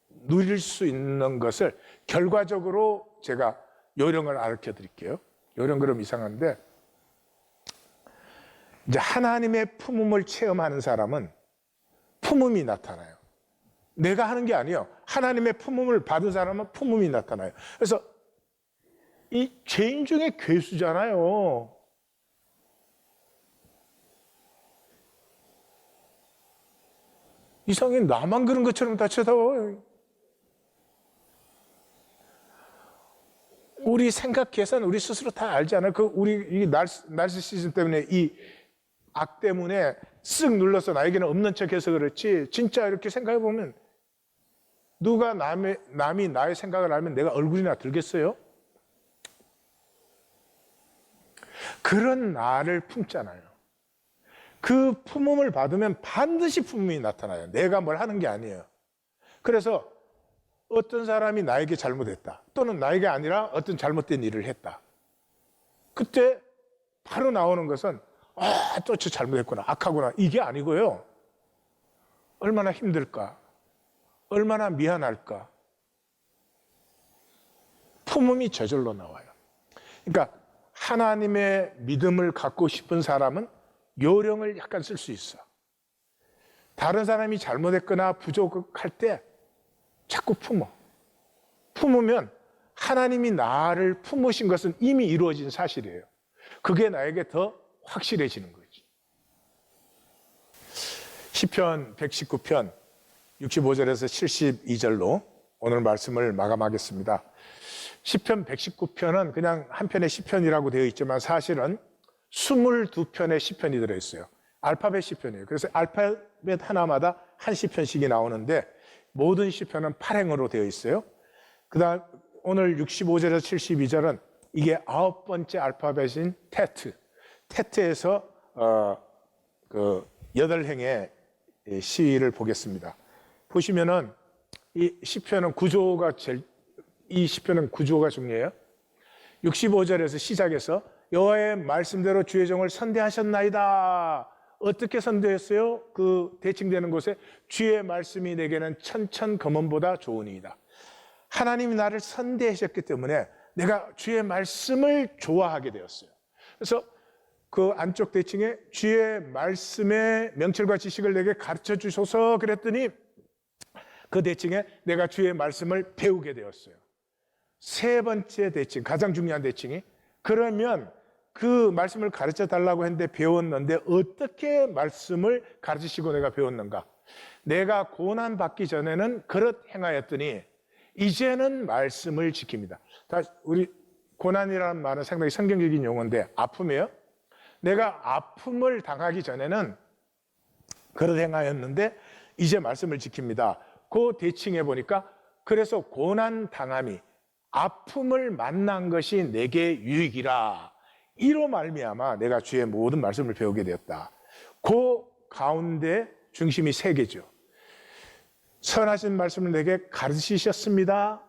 누릴 수 있는 것을 결과적으로 제가 요령을 가르쳐 드릴게요. 요령 그럼 이상한데 이제 하나님의 품음을 체험하는 사람은 품음이 나타나요. 내가 하는 게 아니에요. 하나님의 품음을 받은 사람은 품음이 나타나요. 그래서 이 죄인 중에 괴수잖아요. 이상해. 나만 그런 것처럼 다 쳐다봐요. 우리 생각 계산 우리 스스로 다 알잖아요. 우리 이 나르시시즘 때문에 이 악 때문에 쓱 눌러서 나에게는 없는 척해서 그렇지 진짜 이렇게 생각해 보면 누가 남이 나의 생각을 알면 내가 얼굴이나 들겠어요? 그런 나를 품잖아요. 그 품음을 받으면 반드시 품음이 나타나요. 내가 뭘 하는 게 아니에요. 그래서 어떤 사람이 나에게 잘못했다 또는 나에게 아니라 어떤 잘못된 일을 했다. 그때 바로 나오는 것은 또 저 잘못했구나, 악하구나 이게 아니고요. 얼마나 힘들까, 얼마나 미안할까. 품음이 저절로 나와요. 그러니까 하나님의 믿음을 갖고 싶은 사람은 요령을 약간 쓸 수 있어. 다른 사람이 잘못했거나 부족할 때 자꾸 품어. 품으면 하나님이 나를 품으신 것은 이미 이루어진 사실이에요. 그게 나에게 더 확실해지는 거지. 시편 119편 65절에서 72절로 오늘 말씀을 마감하겠습니다. 시편 119편은 그냥 한 편의 시편이라고 되어 있지만 사실은 22편의 시편이 들어있어요. 알파벳 시편이에요. 그래서 알파벳 하나마다 한 시편씩이 나오는데 모든 시편은 발행어로 되어 있어요. 그다음 오늘 65절에서 72절은 이게 9번째 알파벳인 테트. 테트에서 그 8행의 시를 보겠습니다. 보시면은 이 시편은 이 시편은 구조가 중요해요. 65절에서 시작해서 여호와의 말씀대로 주의 종을 선대하셨나이다. 어떻게 선대했어요? 그 대칭되는 곳에 주의 말씀이 내게는 천천 검은보다 좋으니이다. 하나님이 나를 선대하셨기 때문에 내가 주의 말씀을 좋아하게 되었어요. 그래서 그 안쪽 대칭에 주의 말씀의 명철과 지식을 내게 가르쳐 주소서 그랬더니 그 대칭에 내가 주의 말씀을 배우게 되었어요. 세 번째 대칭, 가장 중요한 대칭이 그러면 그 말씀을 가르쳐 달라고 했는데 배웠는데 어떻게 말씀을 가르치시고 내가 배웠는가? 내가 고난 받기 전에는 그릇 행하였더니 이제는 말씀을 지킵니다. 우리 고난이라는 말은 상당히 성경적인 용어인데 아픔이에요. 내가 아픔을 당하기 전에는 그릇 행하였는데 이제 말씀을 지킵니다. 그 대칭해 보니까 그래서 고난 당함이 아픔을 만난 것이 내게 유익이라. 이로 말미암아 내가 주의 모든 말씀을 배우게 되었다. 그 가운데 중심이 세 개죠. 선하신 말씀을 내게 가르치셨습니다.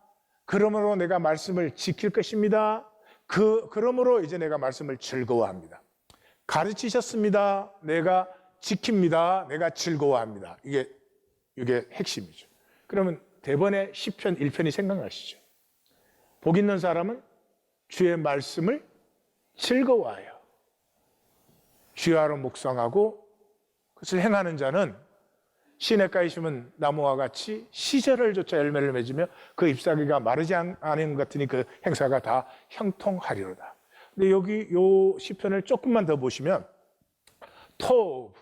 그러므로 내가 말씀을 지킬 것입니다. 그러므로 이제 내가 말씀을 즐거워합니다. 가르치셨습니다. 내가 지킵니다. 내가 즐거워합니다. 이게 핵심이죠. 그러면 대번에 시편 1편이 생각나시죠? 복 있는 사람은 주의 말씀을 즐거워하여 주야로 묵상하고 그것을 행하는 자는 시냇가에 심은 나무와 같이 시절을 조차 열매를 맺으며 그 잎사귀가 마르지 않은 것 같으니 그 행사가 다 형통하리로다. 근데 여기 요 시편을 조금만 더 보시면 토브,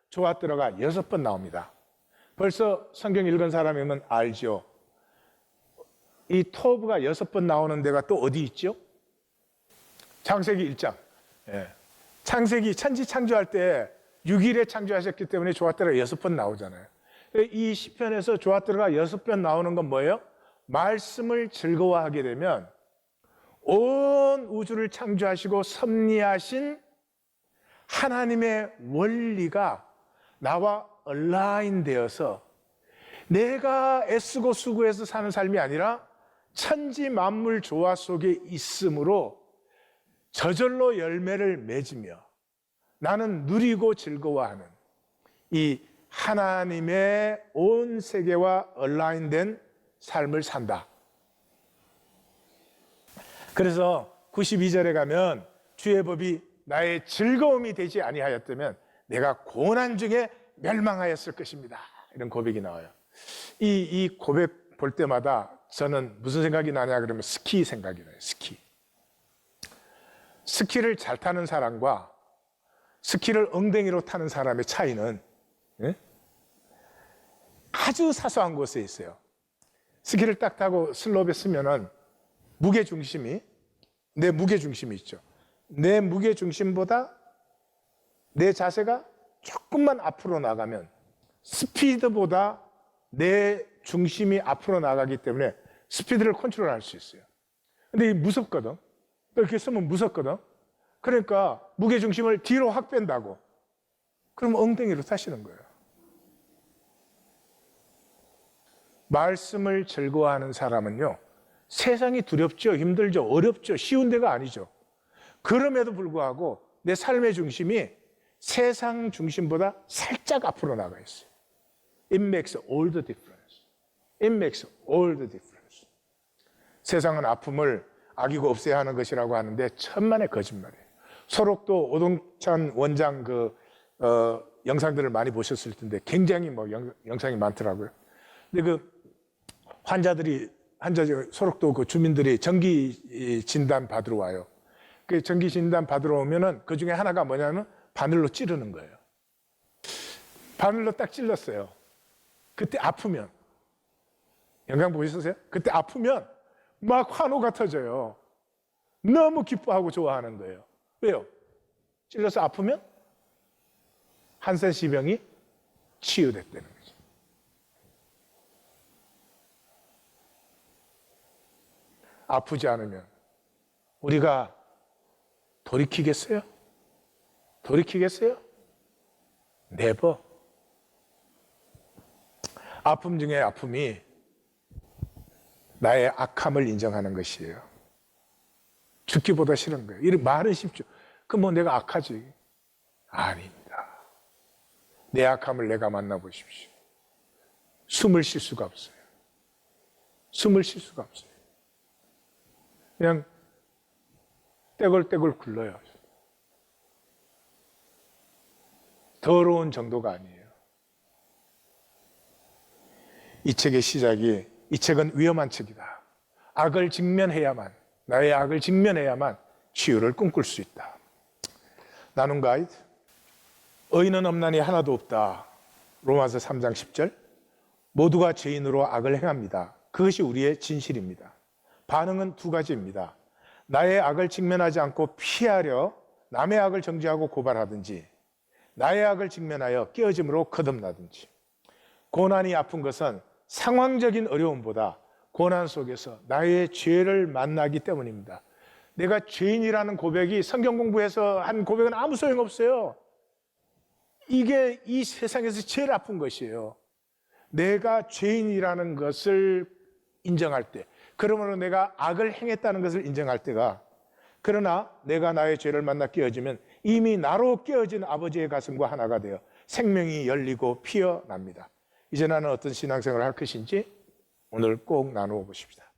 좋았더라가 6번 나옵니다. 벌써 성경 읽은 사람이면 알죠. 이 토브가 6번 나오는 데가 또 어디 있죠? 창세기 1장. 창세기 천지 창조할 때 6일에 창조하셨기 때문에 좋았더라가 6번 나오잖아요. 이 시편에서 좋았더라가 6번 나오는 건 뭐예요? 말씀을 즐거워하게 되면 온 우주를 창조하시고 섭리하신 하나님의 원리가 나와 얼라인 되어서 내가 애쓰고 수고해서 사는 삶이 아니라 천지 만물 조화 속에 있으므로 저절로 열매를 맺으며 나는 누리고 즐거워하는 이 하나님의 온 세계와 얼라인된 삶을 산다. 그래서 92절에 가면 주의 법이 나의 즐거움이 되지 아니하였다면 내가 고난 중에 멸망하였을 것입니다. 이런 고백이 나와요. 이 고백 볼 때마다 저는 무슨 생각이 나냐 그러면 스키 생각이 나요. 스키를 잘 타는 사람과 스키를 엉덩이로 타는 사람의 차이는 아주 사소한 곳에 있어요. 스키를 딱 타고 슬롭에 쓰면은 무게중심이 내 무게중심이 있죠. 내 무게중심보다 내 자세가 조금만 앞으로 나가면 스피드보다 내 중심이 앞으로 나가기 때문에 스피드를 컨트롤할 수 있어요. 근데 이게 무섭거든. 이렇게 쓰면 무섭거든. 그러니까 무게중심을 뒤로 확 뺀다고. 그럼 엉덩이로 타시는 거예요. 말씀을 즐거워하는 사람은요, 세상이 두렵죠, 힘들죠, 어렵죠, 쉬운 데가 아니죠. 그럼에도 불구하고 내 삶의 중심이 세상 중심보다 살짝 앞으로 나가 있어요. It makes all the difference. It makes all the difference. 세상은 아픔을 아기고 없애야 하는 것이라고 하는데 천만의 거짓말이에요. 소록도 오동찬 원장 영상들을 많이 보셨을 텐데 굉장히 영상이 많더라고요. 근데 소록도 주민들이 정기 진단 받으러 와요. 그 정기 진단 받으러 오면은 그 중에 하나가 뭐냐면 바늘로 찌르는 거예요. 바늘로 딱 찔렀어요. 그때 아프면 영상 보셨어요? 그때 아프면 막 환호가 터져요. 너무 기뻐하고 좋아하는 거예요. 왜요? 찔러서 아프면 한센시병이 치유됐다는 거죠. 아프지 않으면 우리가 돌이키겠어요? 돌이키겠어요? 네버. 아픔 중에 아픔이 나의 악함을 인정하는 것이에요. 죽기보다 싫은 거예요. 이런 말은 쉽죠. 그럼 뭐 내가 악하지? 아닙니다. 내 악함을 내가 만나보십시오. 숨을 쉴 수가 없어요. 숨을 쉴 수가 없어요. 그냥 떼굴떼굴 굴러요. 더러운 정도가 아니에요. 이 책의 시작이, 이 책은 위험한 책이다. 악을 직면해야만, 나의 악을 직면해야만 치유를 꿈꿀 수 있다. 나눔 가이드. 의인은 없나니 하나도 없다. 로마서 3장 10절. 모두가 죄인으로 악을 행합니다. 그것이 우리의 진실입니다. 반응은 두 가지입니다. 나의 악을 직면하지 않고 피하려 남의 악을 정죄하고 고발하든지, 나의 악을 직면하여 깨어짐으로 거듭나든지. 고난이 아픈 것은 상황적인 어려움보다 고난 속에서 나의 죄를 만나기 때문입니다. 내가 죄인이라는 고백이 성경 공부에서 한 고백은 아무 소용없어요. 이게 이 세상에서 제일 아픈 것이에요. 내가 죄인이라는 것을 인정할 때, 그러므로 내가 악을 행했다는 것을 인정할 때가, 그러나 내가 나의 죄를 만나 깨어지면 이미 나로 깨어진 아버지의 가슴과 하나가 되어 생명이 열리고 피어납니다. 이제 나는 어떤 신앙생활을 할 것인지 오늘 꼭 나누어 보십시다.